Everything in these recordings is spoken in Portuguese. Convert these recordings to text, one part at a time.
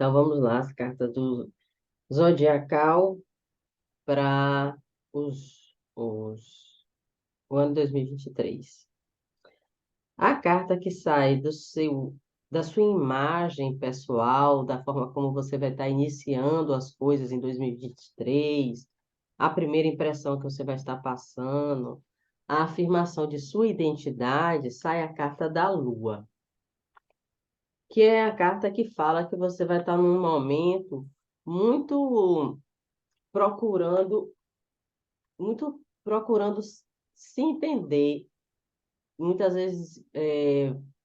Então, vamos lá, as cartas do Zodiacal para o ano 2023. A carta que sai da sua imagem pessoal, da forma como você vai estar iniciando as coisas em 2023, a primeira impressão que você vai estar passando, a afirmação de sua identidade, sai a carta da Lua, que é a carta que fala que você vai estar num momento muito procurando, muito procurando se entender, muitas vezes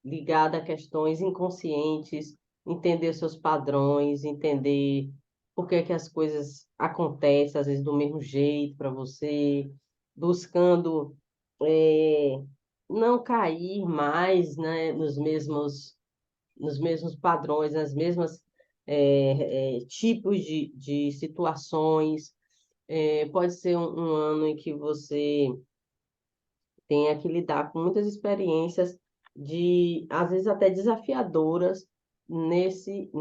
ligada a questões inconscientes, entender seus padrões, entender por que que as coisas acontecem, às vezes do mesmo jeito para você, buscando eh, não cair mais, né, nos mesmos padrões, nas mesmas tipos de situações. Pode ser um ano em que você tenha que lidar com muitas experiências às vezes até desafiadoras nesse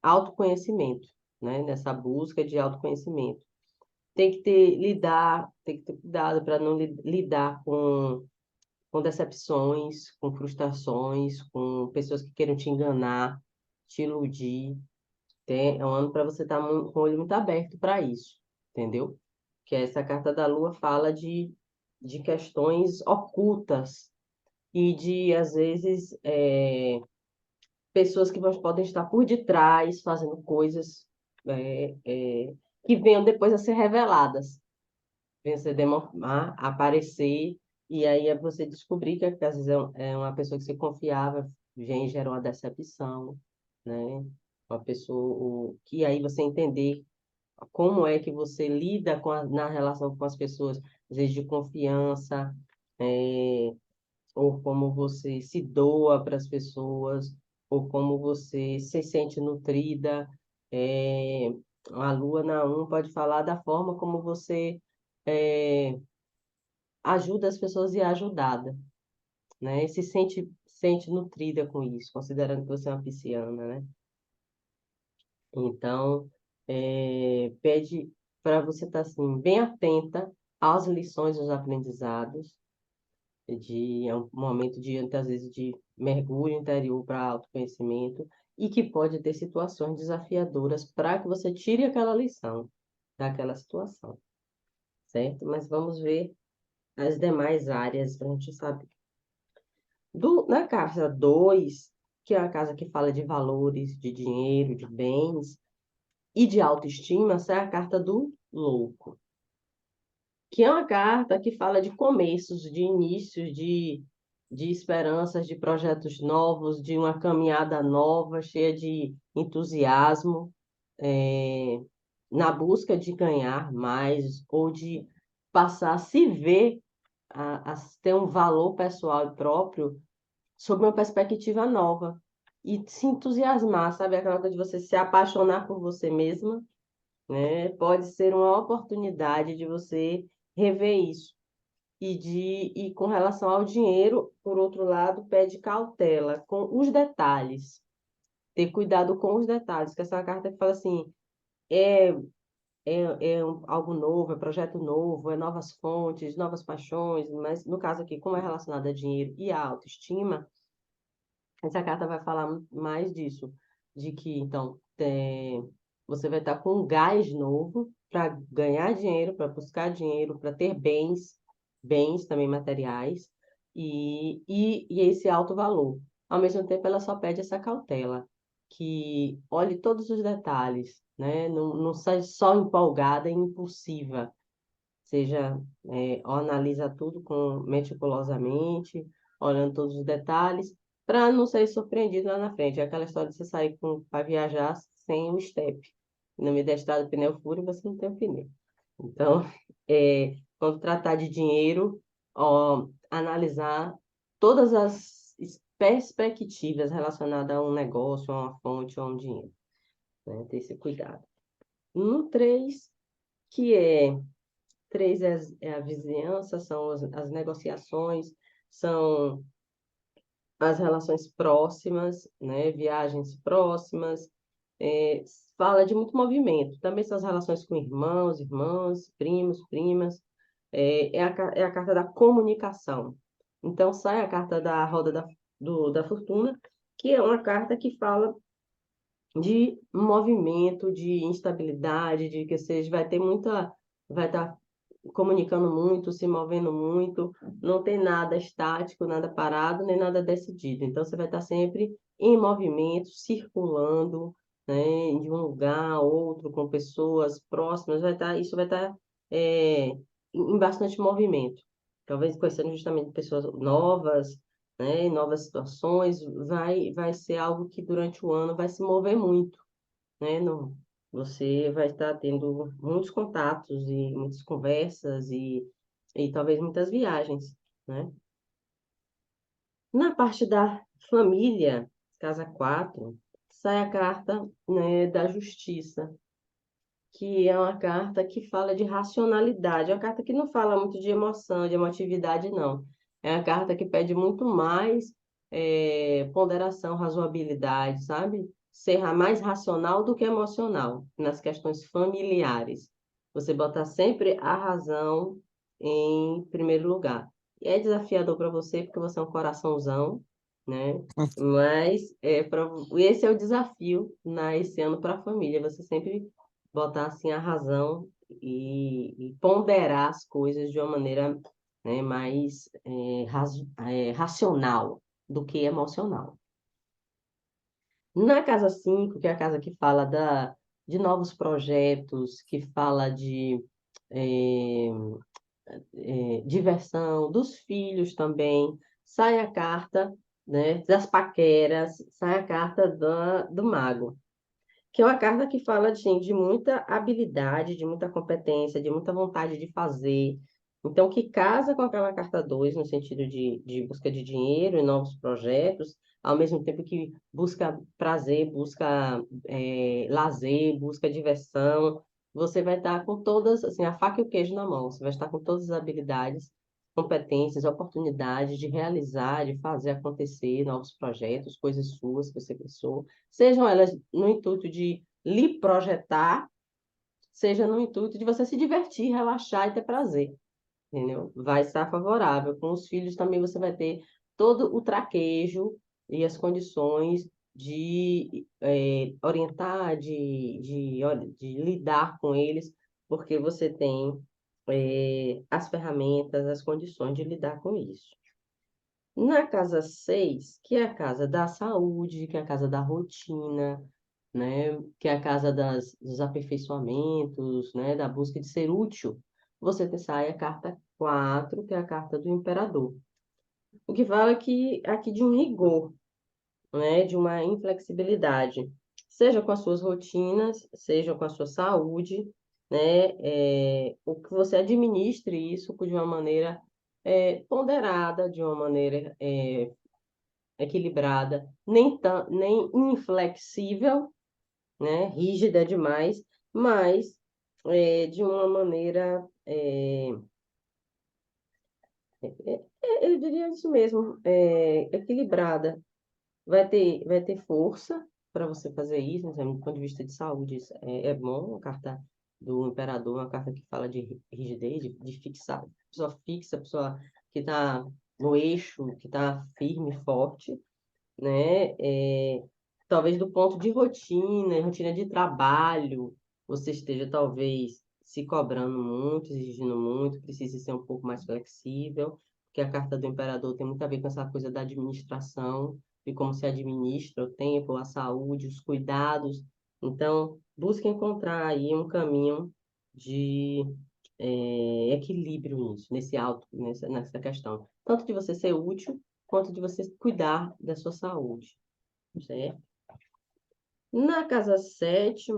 autoconhecimento, né? Nessa busca de autoconhecimento. Tem que ter cuidado para não lidar com decepções, com frustrações, com pessoas que queiram te enganar, te iludir. É um ano para você estar com o olho muito aberto para isso, entendeu? Que essa carta da Lua fala de questões ocultas e de, às vezes, pessoas que podem estar por detrás fazendo coisas é, é, que venham depois a ser reveladas, venham ser aparecer, e aí é você descobrir que às vezes é uma pessoa que você confiava, vem e gera uma decepção, né? Uma pessoa que aí você entender como é que você lida na relação com as pessoas, às vezes de confiança, é, ou como você se doa para as pessoas, ou como você se sente nutrida. É, a Lua na Um pode falar da forma como você é, ajuda as pessoas e é ajudada, né? E sente nutrida com isso, considerando que você é uma pisciana, né? Então, pede para você estar assim, bem atenta às lições, aos aprendizados, é um momento de, muitas vezes, de mergulho interior para autoconhecimento e que pode ter situações desafiadoras para que você tire aquela lição daquela situação, certo? Mas vamos ver as demais áreas para a gente saber. Na casa 2, que é a casa que fala de valores, de dinheiro, de bens, e de autoestima, sai a carta do louco, que é uma carta que fala de começos, de inícios, de esperanças, de projetos novos, de uma caminhada nova, cheia de entusiasmo, é, na busca de ganhar mais ou de passar a se ver, a ter um valor pessoal e próprio sob uma perspectiva nova. E se entusiasmar, sabe? Aquela coisa de você se apaixonar por você mesma, né? Pode ser uma oportunidade de você rever isso. E com relação ao dinheiro, por outro lado, pede cautela com os detalhes. Ter cuidado com os detalhes, que essa carta que fala assim, é, algo novo, é projeto novo, é novas fontes, novas paixões, mas no caso aqui, como é relacionado a dinheiro e a autoestima, essa carta vai falar mais disso, de que, então, você vai estar com um gás novo para ganhar dinheiro, para buscar dinheiro, para ter bens também materiais, e esse alto valor. Ao mesmo tempo, ela só pede essa cautela, que olhe todos os detalhes, né? Não seja só empolgada e impulsiva, seja, analisa tudo meticulosamente, olhando todos os detalhes, para não ser surpreendido lá na frente. É aquela história de você sair para viajar sem o step. Não me der estrada, pneu fura e você não tem o pneu. Então, quando tratar de dinheiro, ó, analisar todas as perspectivas relacionadas a um negócio, a uma fonte ou a um dinheiro, né? Ter esse cuidado. No 3, que é três é a vizinhança, são as negociações, são as relações próximas, né? Viagens próximas, é, fala de muito movimento. Também são as relações com irmãos, irmãs, primos, primas. É a carta da comunicação. Então, sai a carta da roda da fortuna, que é uma carta que fala de movimento, de instabilidade, de que seja, vai ter muita, vai estar comunicando muito, se movendo muito, não tem nada estático, nada parado, nem nada decidido. Então, você vai estar sempre em movimento, circulando, né, de um lugar a outro, com pessoas próximas, isso vai estar em bastante movimento. Talvez conhecendo justamente pessoas novas, né, em novas situações, vai ser algo que durante o ano vai se mover muito, né? No, você vai estar tendo muitos contatos e muitas conversas e talvez muitas viagens, né? Na parte da família, casa 4 sai a carta, né, da justiça, que é uma carta que fala de racionalidade. É uma carta que não fala muito de emoção, de emotividade, não. É uma carta que pede muito mais ponderação, razoabilidade, sabe? Ser mais racional do que emocional nas questões familiares. Você botar sempre a razão em primeiro lugar. E é desafiador para você, porque você é um coraçãozão, né? Mas esse é o desafio esse ano para a família. Você sempre botar assim a razão e ponderar as coisas de uma maneira, né, mais racional do que emocional. Na casa 5 que é a casa que fala de novos projetos, que fala de eh, diversão, dos filhos também, sai a carta, né, das paqueras, sai a carta do mago, que é uma carta que fala de muita habilidade, de muita competência, de muita vontade de fazer. Então, que casa com aquela carta 2 no sentido de busca de dinheiro e novos projetos, ao mesmo tempo que busca prazer, busca lazer, busca diversão. Você vai estar com todas, assim, a faca e o queijo na mão. Você vai estar com todas as habilidades, competências, oportunidades de realizar, de fazer acontecer novos projetos, coisas suas que você pensou, sejam elas no intuito de lhe projetar, seja no intuito de você se divertir, relaxar e ter prazer, entendeu? Vai estar favorável. Com os filhos também você vai ter todo o traquejo e as condições de orientar, de lidar com eles, porque você tem as ferramentas, as condições de lidar com isso. Na casa 6 que é a casa da saúde, que é a casa da rotina, né? Que é a casa dos aperfeiçoamentos, né? Da busca de ser útil, você sai a carta 4 que é a carta do imperador. O que fala aqui de um rigor, né? De uma inflexibilidade, seja com as suas rotinas, seja com a sua saúde, né? O que você administre isso de uma maneira ponderada, de uma maneira equilibrada, nem inflexível, né, rígida demais, mas de uma maneira, eu diria isso mesmo, equilibrada. Vai ter força para você fazer isso, né, do ponto de vista de saúde, isso é bom. A carta do imperador, uma carta que fala de rigidez, de fixar, pessoa fixa, pessoa que está no eixo, que está firme, forte, né? Talvez do ponto de rotina, rotina de trabalho, você esteja talvez se cobrando muito, exigindo muito, precise ser um pouco mais flexível, porque a carta do imperador tem muito a ver com essa coisa da administração, de como se administra o tempo, a saúde, os cuidados. Então, busque encontrar aí um caminho de equilíbrio nisso, nessa questão. Tanto de você ser útil, quanto de você cuidar da sua saúde, certo? Na casa 7,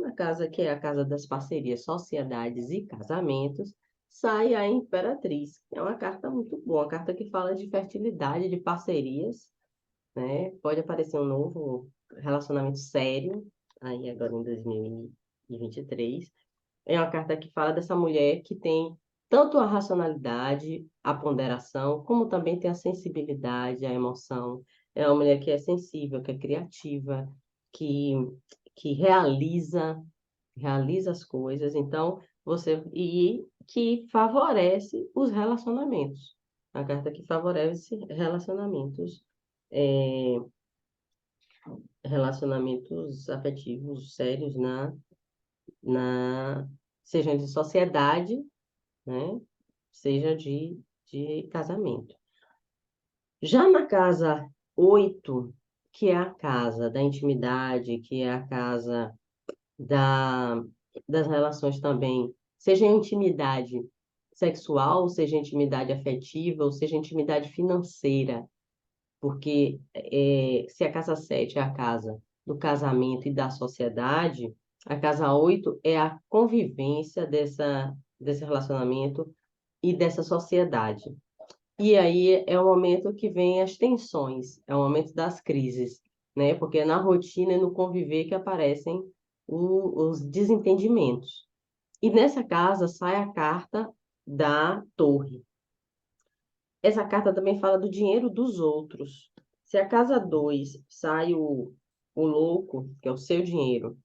na casa que é a casa das parcerias, sociedades e casamentos, sai a Imperatriz. É uma carta muito boa, uma carta que fala de fertilidade, de parcerias, né? Pode aparecer um novo relacionamento sério, aí agora em 2023. É uma carta que fala dessa mulher que tem tanto a racionalidade, a ponderação, como também tem a sensibilidade, a emoção. É uma mulher que é sensível, que é criativa, que, que realiza as coisas, então e que favorece os relacionamentos. A carta que favorece relacionamentos, é, relacionamentos afetivos sérios na seja de sociedade, né? Seja de casamento. Já na casa 8, que é a casa da intimidade, que é a casa da, das relações também, seja intimidade sexual, seja intimidade afetiva, ou seja intimidade financeira, porque se a casa 7 é a casa do casamento e da sociedade, a casa 8 é a convivência desse relacionamento e dessa sociedade. E aí é o momento que vem as tensões, é o momento das crises, né? Porque é na rotina e no conviver que aparecem os desentendimentos. E nessa casa sai a carta da torre. Essa carta também fala do dinheiro dos outros. Se a casa 2 sai o louco, que é o seu dinheiro,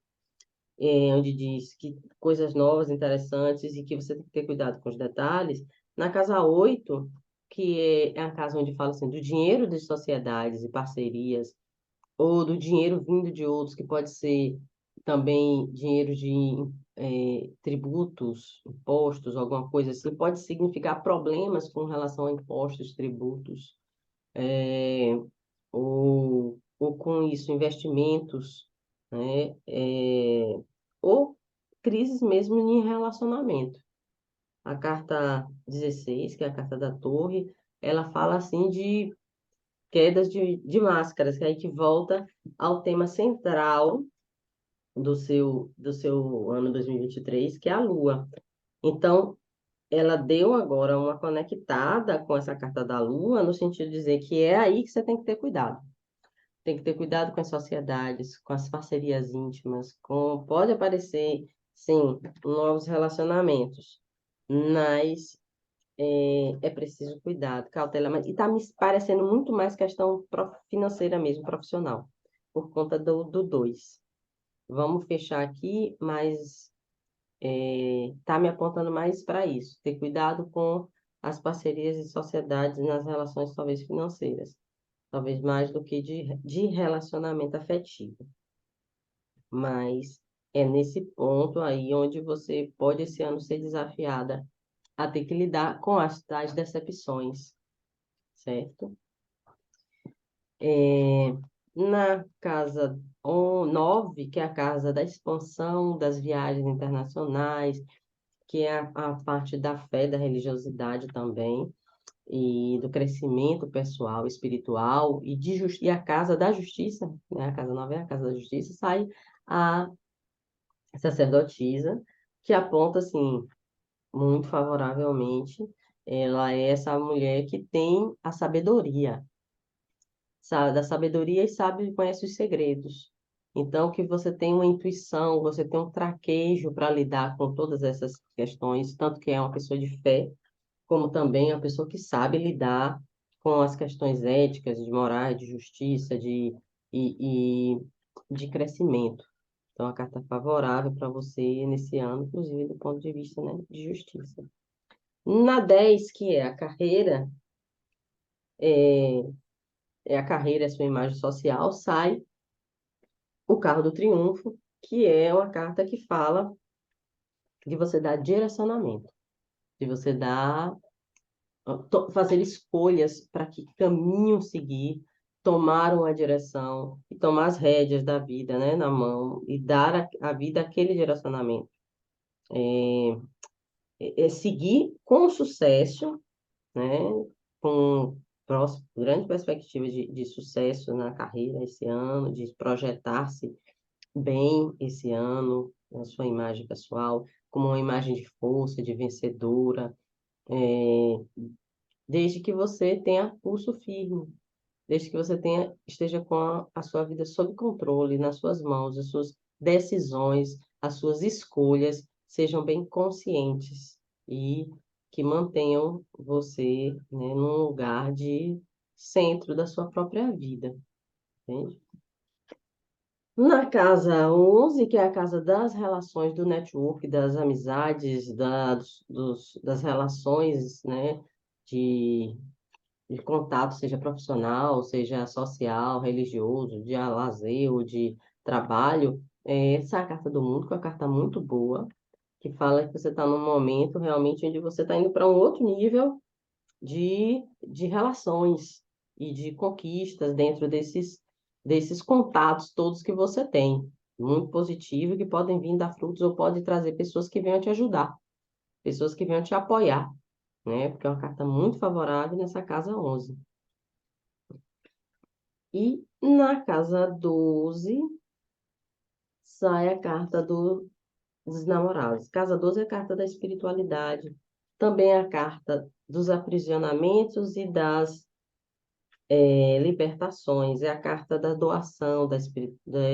onde diz que coisas novas, interessantes e que você tem que ter cuidado com os detalhes. Na casa 8, que é a casa onde fala assim, do dinheiro de sociedades e parcerias, ou do dinheiro vindo de outros, que pode ser também dinheiro de tributos, impostos, alguma coisa assim, pode significar problemas com relação a impostos, tributos, é, ou com isso, investimentos, né? Ou crises mesmo em relacionamento. A carta 16, que é a carta da torre, ela fala assim de quedas de máscaras, que é aí que volta ao tema central do seu ano 2023, que é a Lua. Então, ela deu agora uma conectada com essa carta da Lua, no sentido de dizer que é aí que você tem que ter cuidado. Tem que ter cuidado com as sociedades, com as parcerias íntimas, pode aparecer, sim, novos relacionamentos, mas é preciso cuidado, cautela, e está me parecendo muito mais questão financeira mesmo, profissional, por conta do 2. Vamos fechar aqui, mas está me apontando mais para isso, ter cuidado com as parcerias e sociedades nas relações, talvez financeiras, talvez mais do que de relacionamento afetivo. Mas é nesse ponto aí onde você pode esse ano ser desafiada a ter que lidar com as tais decepções, certo? Na casa 9, que é a casa da expansão das viagens internacionais, que é a parte da fé, da religiosidade também, e do crescimento pessoal, espiritual, e a casa da justiça, né? A casa 9 é a casa da justiça, sai a sacerdotisa, que aponta, assim, muito favoravelmente, ela é essa mulher que tem a sabedoria, sabe, da sabedoria e sabe, conhece os segredos. Então, que você tem uma intuição, você tem um traquejo para lidar com todas essas questões, tanto que é uma pessoa de fé, como também é uma pessoa que sabe lidar com as questões éticas, de morais, de justiça, e de crescimento. Então, a carta favorável para você nesse ano, inclusive do ponto de vista, né, de justiça. Na 10, que é a carreira, é, a carreira, a sua imagem social, sai o carro do triunfo, que é uma carta que fala de você dar direcionamento, de você fazer escolhas para que caminho seguir, tomar uma direção e tomar as rédeas da vida, né, na mão e dar a vida aquele direcionamento. Seguir com sucesso, né, com grande perspectiva de sucesso na carreira esse ano, de projetar-se bem esse ano, a sua imagem pessoal, como uma imagem de força, de vencedora, desde que você tenha pulso firme, desde que você esteja com a sua vida sob controle, nas suas mãos, as suas decisões, as suas escolhas sejam bem conscientes e que mantenham você, né, num lugar de centro da sua própria vida, entende? Na casa 11, que é a casa das relações, do network, das amizades, das relações, né, de, de contato, seja profissional, seja social, religioso, de lazer ou de trabalho, essa é a carta do mundo, que é uma carta muito boa, que fala que você está num momento realmente onde você está indo para um outro nível de relações e de conquistas dentro desses contatos todos que você tem. Muito positivo, que podem vir dar frutos ou podem trazer pessoas que venham te ajudar, pessoas que venham te apoiar, né? Porque é uma carta muito favorável nessa casa 11. E na casa 12 sai a carta dos namorados. Casa 12 é a carta da espiritualidade, também é a carta dos aprisionamentos e das libertações, é a carta da doação,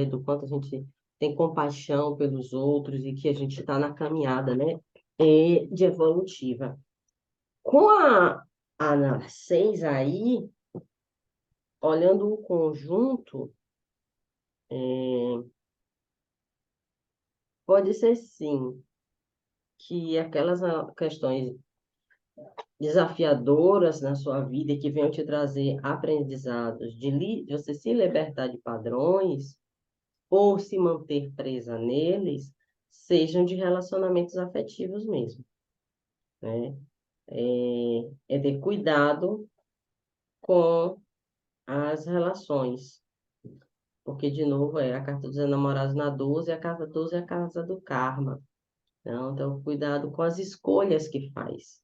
do quanto a gente tem compaixão pelos outros e que a gente está na caminhada, né, de evolutiva. Com a 6 aí, olhando o conjunto, pode ser sim que aquelas questões desafiadoras na sua vida que venham te trazer aprendizados de você se libertar de padrões ou se manter presa neles, sejam de relacionamentos afetivos mesmo, né? É ter cuidado com as relações, porque, de novo, é a carta dos enamorados na 12, a casa 12 é a casa do karma. Então, cuidado com as escolhas que faz.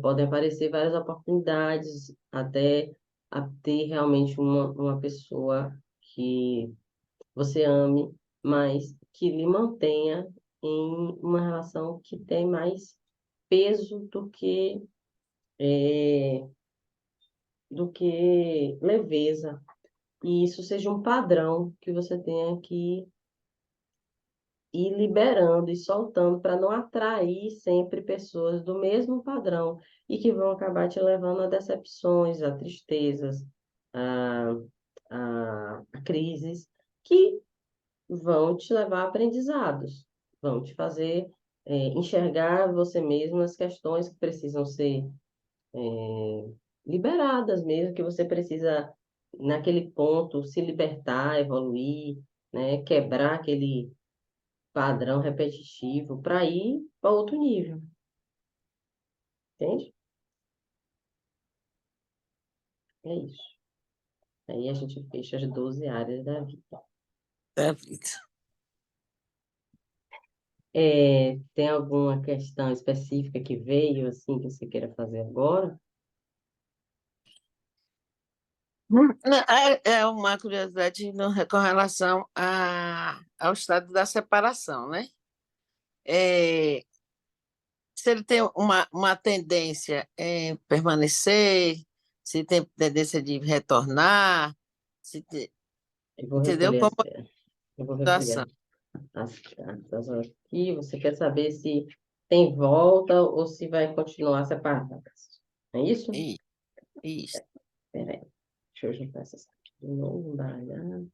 Podem aparecer várias oportunidades, até a ter realmente uma pessoa que você ame, mas que lhe mantenha em uma relação que tem mais peso do que leveza. E isso seja um padrão que você tenha que ir liberando e soltando para não atrair sempre pessoas do mesmo padrão e que vão acabar te levando a decepções, a tristezas, a, a crises que vão te levar a aprendizados, vão te fazer enxergar você mesmo as questões que precisam ser liberadas mesmo, que você precisa, naquele ponto, se libertar, evoluir, né? Quebrar aquele padrão repetitivo para ir para outro nível, entende? É isso. Aí a gente fecha as 12 áreas da vida. Da vida. Tem alguma questão específica que veio, assim, que você queira fazer agora? É uma curiosidade com relação ao estado da separação, né? É, se ele tem uma tendência em permanecer, se tem tendência de retornar, se te- Eu vou entendeu? recolher Como eu vou recolher situação. as cartas aqui. Você quer saber se tem volta ou se vai continuar separadas? É isso? E- Isso. Peraí, deixa eu juntar essas cartas de novo, baralhar.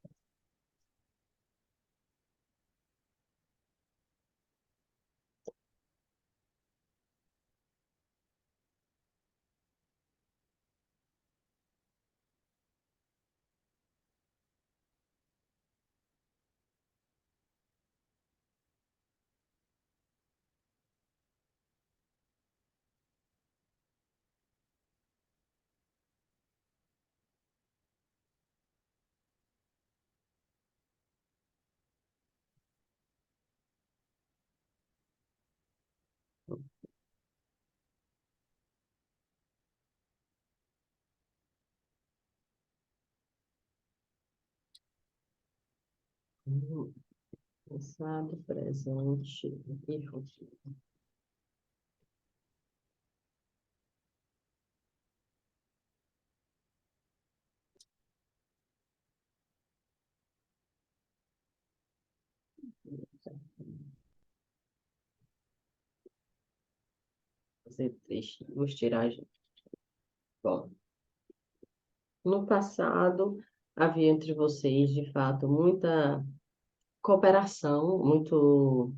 Passado, presente e futuro. fazer trechinhos, tiragem. Bom, no passado havia entre vocês, de fato, muita cooperação, muito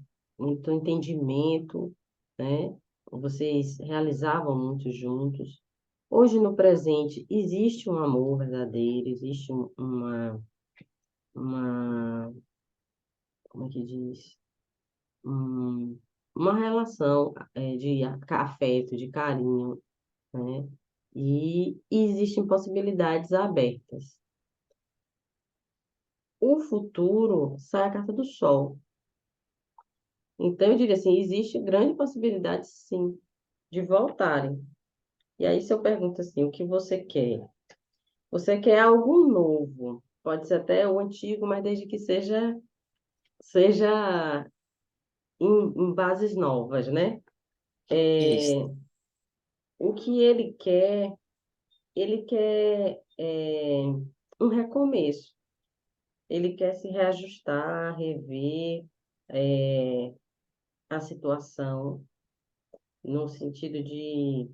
entendimento, né? Vocês realizavam muito juntos. Hoje, no presente, existe um amor verdadeiro, existe uma, como é que diz? Um, uma relação de afeto, de carinho, né? E existem possibilidades abertas. O futuro sai a carta do sol. Então, eu diria assim, existe grande possibilidade, sim, de voltarem. E aí, se eu pergunto assim, o que você quer? Você quer algo novo? Pode ser até o antigo, mas desde que seja em bases novas, né? Isso. O que ele quer um recomeço. Ele quer se reajustar, rever é, a situação, no sentido de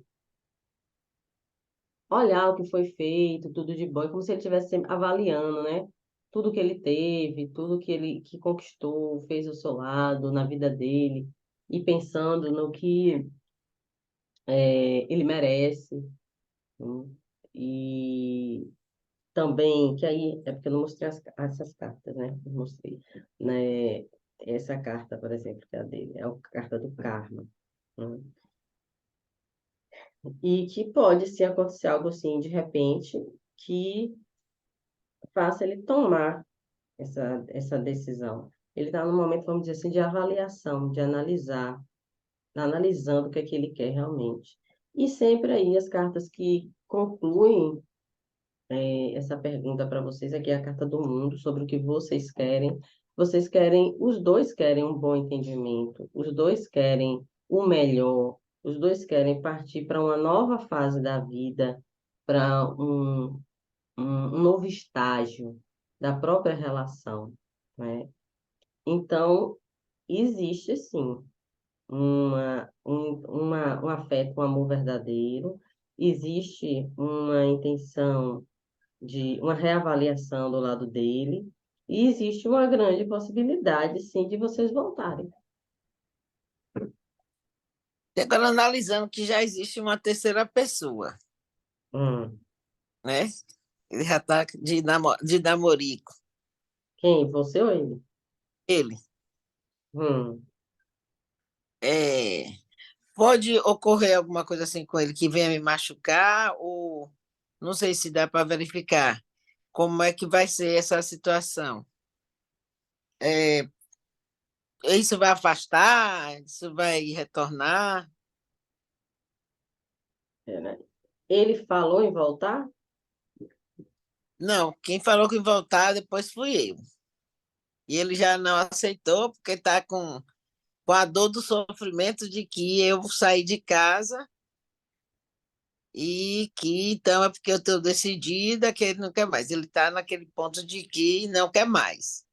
olhar o que foi feito, tudo de bom, é como se ele estivesse sempre avaliando, né? Tudo que ele teve, tudo que ele que conquistou, fez ao seu lado, na vida dele, e pensando no que ele merece, né? E também, que aí, é porque eu não mostrei essas cartas, né? Eu mostrei, né? Essa carta, por exemplo, que é a dele, é a carta do karma, né? E que pode, sim, acontecer algo assim, de repente, que faça ele tomar essa decisão. Ele está num momento, vamos dizer assim, de avaliação, de analisar, analisando o que é que ele quer realmente. E sempre aí as cartas que concluem essa pergunta para vocês, aqui é a carta do mundo, sobre o que vocês querem. Vocês querem, os dois querem um bom entendimento, os dois querem o melhor, os dois querem partir para uma nova fase da vida, para um novo estágio da própria relação, né? Então, existe, sim, um afeto, um amor verdadeiro, existe uma intenção de uma reavaliação do lado dele, e existe uma grande possibilidade, sim, de vocês voltarem. E agora, analisando que já existe uma terceira pessoa, Hum. né? Ele já está de namorico. Quem? Você ou ele? Ele. Hum. É, pode ocorrer alguma coisa assim com ele que venha me machucar, ou não sei se dá para verificar como é que vai ser essa situação. É, isso vai afastar? Isso vai retornar? É, né? Ele falou em voltar? Não, quem falou que ia voltar depois fui eu. E ele já não aceitou, porque está com a dor do sofrimento de que eu saí de casa e que então é porque eu estou decidida que ele não quer mais. Ele está naquele ponto de que não quer mais.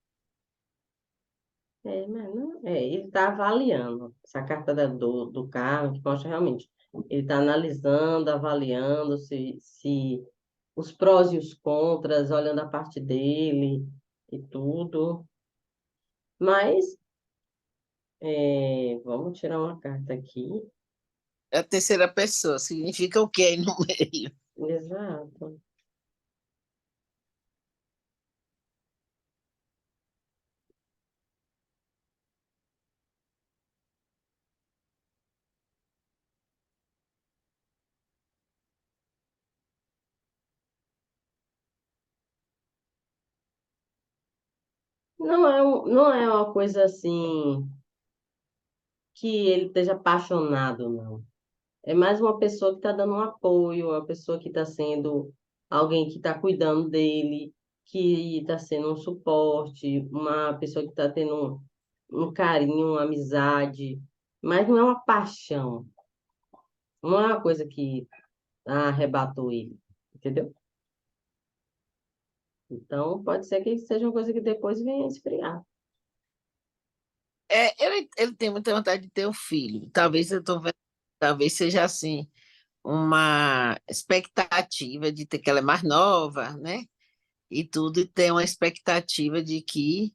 Mas não, ele está avaliando essa carta do carro, que mostra realmente. Ele está analisando, avaliando se os prós e os contras, olhando a parte dele e tudo. Mas vamos tirar uma carta aqui. É a terceira pessoa, significa o que aí no meio? Exato. Não é uma coisa assim que ele esteja apaixonado, não. É mais uma pessoa que está dando um apoio, uma pessoa que está sendo alguém que está cuidando dele, que está sendo um suporte, uma pessoa que está tendo um carinho, uma amizade, mas não é uma paixão, não é uma coisa que arrebatou ele, entendeu? Então, pode ser que seja uma coisa que depois venha a esfriar. Ele tem muita vontade de ter um filho. Talvez eu estou vendo talvez seja assim, uma expectativa de ter que ela é mais nova, né? E tudo, e tem uma expectativa de que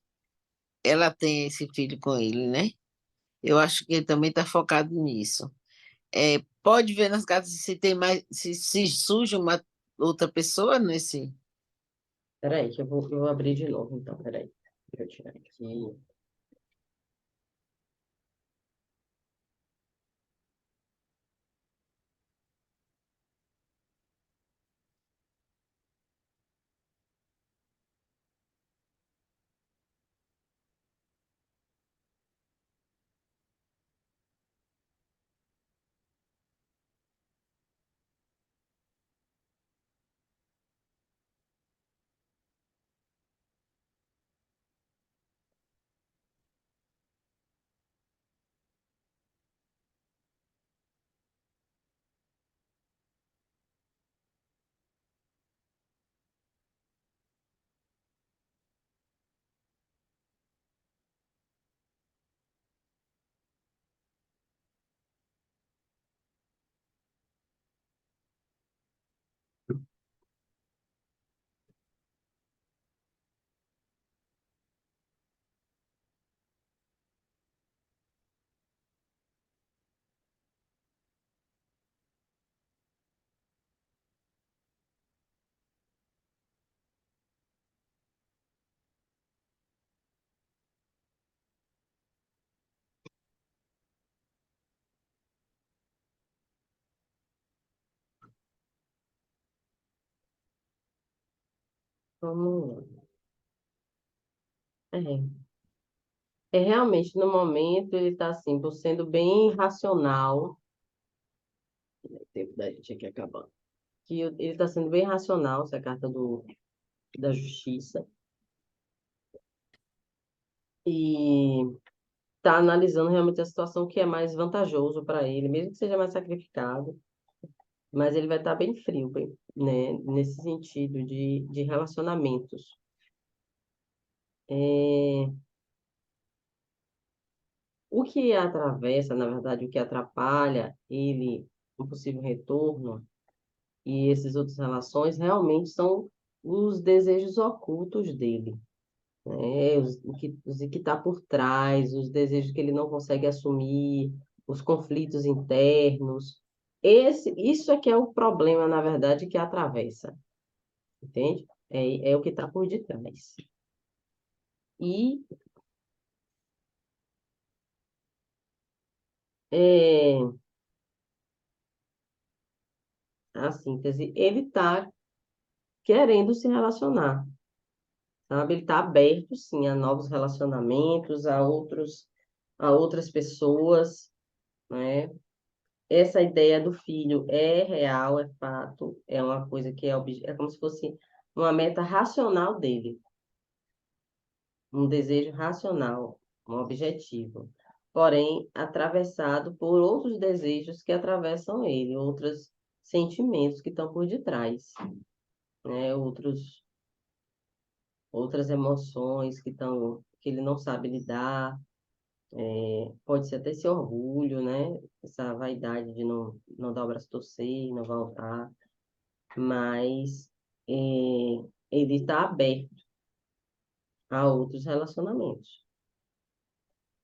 ela tenha esse filho com ele, né? Eu acho que ele também está focado nisso. Pode ver nas cartas se tem mais, se surge uma outra pessoa nesse. Peraí, que eu vou abrir de novo, então, peraí. Deixa eu tirar aqui. Vamos lá. Realmente, no momento, ele está assim, sendo bem racional. O tempo da gente aqui acabando. Que ele está sendo bem racional, essa carta da justiça. E está analisando realmente a situação que é mais vantajoso para ele, mesmo que seja mais sacrificado. Mas ele vai estar bem frio, bem, né, nesse sentido de relacionamentos. É, o que atravessa, na verdade, o que atrapalha ele, um possível retorno, e essas outras relações realmente são os desejos ocultos dele, né? O que está por trás, os desejos que ele não consegue assumir, os conflitos internos. Isso é que é o problema, na verdade, que atravessa, entende? É o que está por detrás. E, é, a síntese, ele está querendo se relacionar, sabe? Ele está aberto, sim, a novos relacionamentos, a outras pessoas, né? Essa ideia do filho é real, é fato, é uma coisa que é como se fosse uma meta racional dele, um desejo racional, um objetivo, porém atravessado por outros desejos que atravessam ele, outros sentimentos que estão por detrás, né? Outras emoções que ele não sabe lidar. Pode ser até esse orgulho, né? Essa vaidade de não dar o braço a torcer, não voltar, mas é, ele está aberto a outros relacionamentos.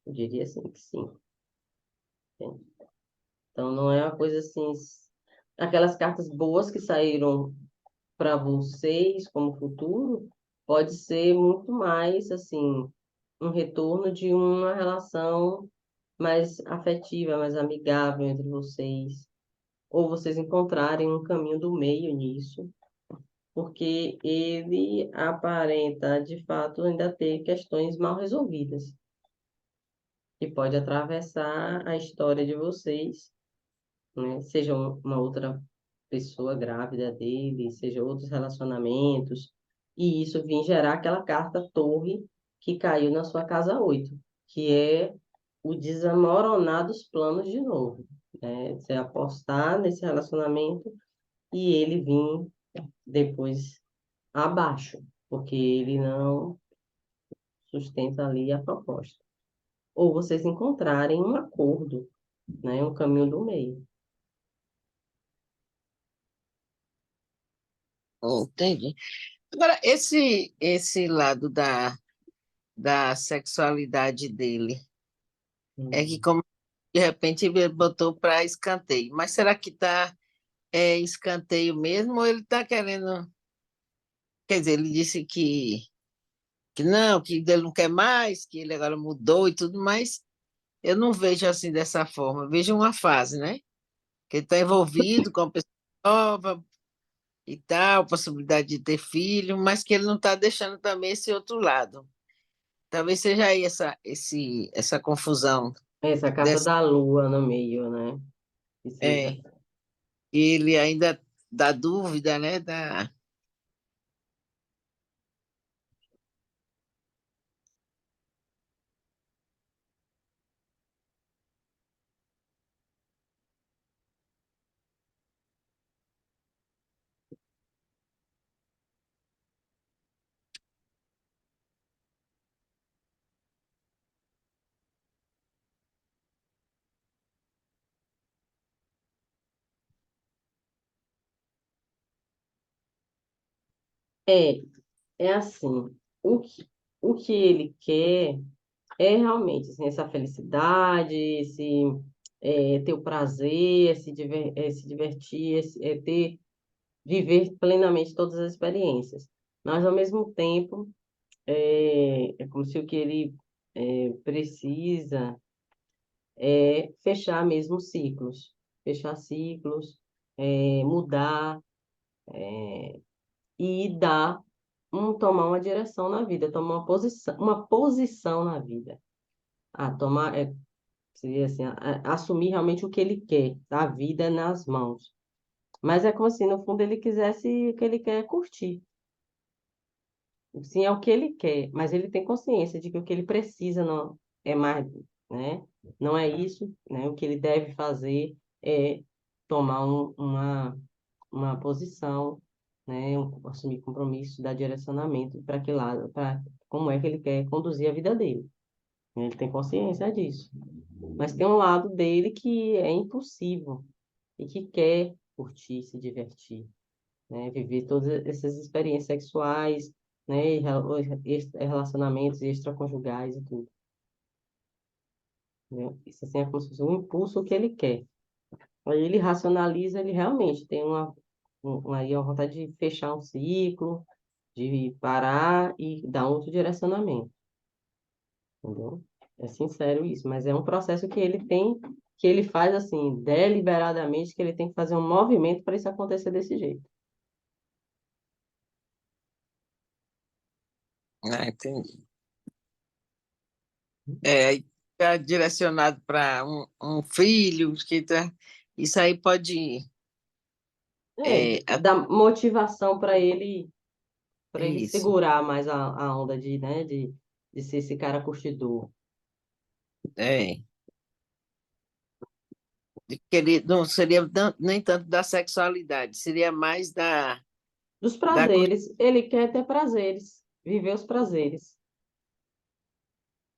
Eu diria assim que sim. Entende? Então não é uma coisa assim, aquelas cartas boas que saíram para vocês como futuro, pode ser muito mais assim, um retorno de uma relação mais afetiva, mais amigável entre vocês, ou vocês encontrarem um caminho do meio nisso, porque ele aparenta, de fato, ainda ter questões mal resolvidas, que pode atravessar a história de vocês, né? Seja uma outra pessoa grávida dele, seja outros relacionamentos, e isso vir gerar aquela carta torre que caiu na sua casa 8, que é o desmoronar dos planos de novo, né? Você apostar nesse relacionamento e ele vir depois abaixo, porque ele não sustenta ali a proposta. Ou vocês encontrarem um acordo, né? Um caminho do meio. Entendi. Agora, esse lado da sexualidade dele é que, Hum. como de repente, ele botou para escanteio. Mas será que está escanteio mesmo ou ele está querendo. Quer dizer, ele disse que não, que ele não quer mais, que ele agora mudou e tudo, mas eu não vejo assim dessa forma. Eu vejo uma fase, né? Que ele está envolvido com uma pessoa nova e tal, possibilidade de ter filho, mas que ele não está deixando também esse outro lado. Talvez seja aí essa confusão. Essa carta Dessa, da lua no meio, né? Que seja. é, ele ainda dá dúvida, né? É, é assim. O que ele quer é realmente assim, essa felicidade, ter o prazer, se divertir, viver plenamente todas as experiências. Mas, ao mesmo tempo, é como se o que ele precisa é fechar mesmo ciclos. Fechar ciclos, mudar e tomar uma direção na vida, tomar uma posição na vida. Tomar, seria assim, assumir realmente o que ele quer, a vida nas mãos. Mas é como se, no fundo, ele quisesse, o que ele quer é curtir. Sim, é o que ele quer, mas ele tem consciência de que o que ele precisa não é mais, né? Não é isso, né? O que ele deve fazer é tomar uma posição, né? Assumir compromisso, dar direcionamento para que lado, para como é que ele quer conduzir a vida dele. Ele tem consciência disso. Mas tem um lado dele que é impulsivo e que quer curtir, se divertir, né? Viver todas essas experiências sexuais, né? Relacionamentos extraconjugais e tudo, né? Isso assim é como se fosse um impulso que ele quer. Aí ele racionaliza, ele realmente tem aí a vontade de fechar um ciclo, de parar e dar outro direcionamento, entendeu? É sincero isso, mas é um processo que ele tem, que ele faz assim, deliberadamente, que ele tem que fazer um movimento para isso acontecer desse jeito. Ah, entendi. Aí tá direcionado para um filho, isso aí pode. Dar motivação para ele Isso, segurar mais a onda de ser esse cara curtidor. é. De querer, não seria nem tanto da sexualidade, seria mais Dos da prazeres, ele quer ter prazeres, viver os prazeres,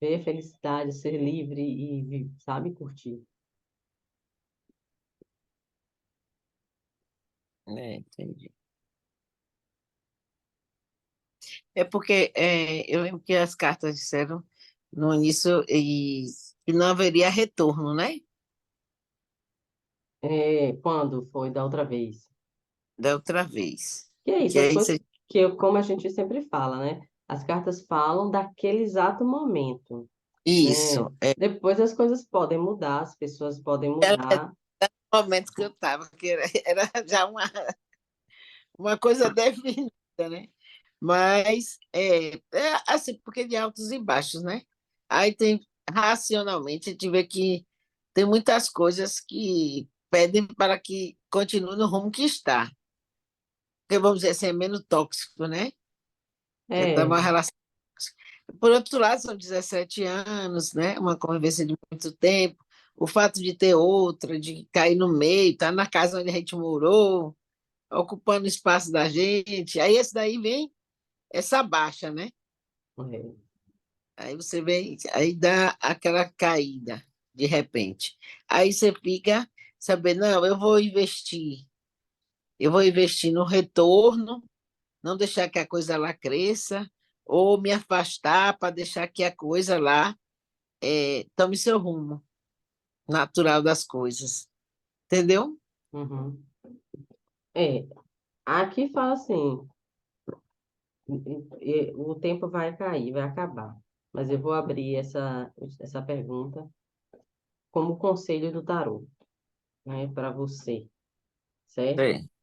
ver a felicidade, ser livre e, sabe, curtir. entendi. É porque eu lembro que as cartas disseram no início que não haveria retorno, né? Quando foi da outra vez? Da outra vez. Que é isso, Que as aí coisas você, como a gente sempre fala, né? As cartas falam daquele exato momento, né? isso, Depois as coisas podem mudar, as pessoas podem era mudar. o momento que eu estava, que era já uma coisa definida, né? Mas assim, porque de altos e baixos, né? Aí tem, racionalmente, a gente vê que tem muitas coisas que pedem para que continue no rumo que está. Porque, vamos dizer assim, é menos tóxico, né? Que é É, uma relação. Por outro lado, são 17 anos, né? Uma convivência de muito tempo. O fato de ter outra, de cair no meio, estar na casa onde a gente morou, ocupando o espaço da gente. Aí esse daí vem essa baixa, né? é. Aí você vem, aí dá aquela caída de repente. Aí você fica sabendo, não, eu vou investir no retorno, não deixar que a coisa lá cresça, ou me afastar para deixar que a coisa lá tome seu rumo natural das coisas. Entendeu? Uhum. É, aqui fala assim, o tempo vai cair, vai acabar. Mas eu vou abrir essa pergunta como conselho do tarô, né, para você, certo? É.